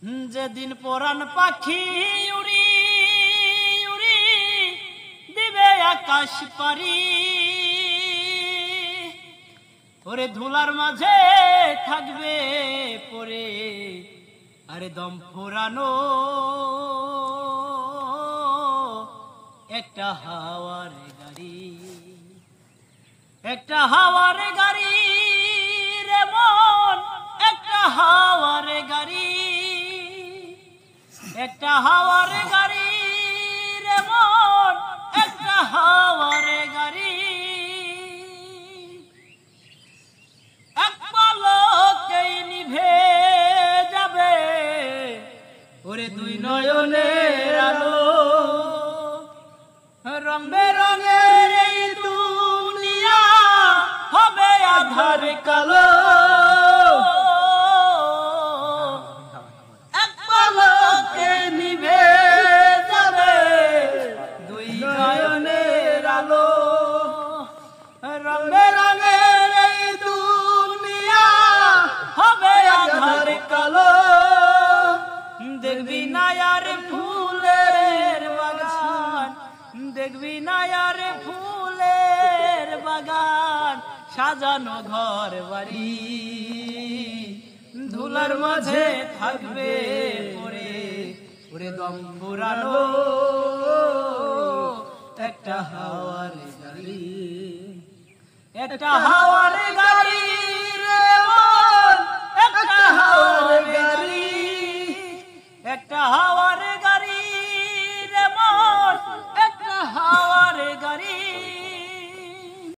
যেদিন পরাণ পাখি উড়ি উড়ি দিবে আকাশ পারি, ওরে ধুলার মাঝে থাকবে পরে আরে দম ফুরানো একটা হাওয়ার গাড়ি, একটা হাওয়ার গাড়ি রে মন, একটা হাওয়ার গাড়ি, একটা হাওয়ার গাড়ি রে মন, একটা হাওয়ার গাড়ি। এক পলকেই নিভে যাবে ওরে দুই নয়নের আলো, রং বেরঙের এই দুনিয়া হবে আধার কালো। এক পলকে নিভে যাবে দুই নয়নের আলো, রং বেরঙের এই দুনিয়া হবে আধার কালো। দেখবি না আর ফুলের বাগান, দেখবি না আর ফুলের বাগান, সাজানো ঘর বাড়ি ধুলার মাঝে থাকবে পরে ওরে দম ফুরানো একটা হাওয়ার গাড়ি, একটা হাওয়ার গাড়ি।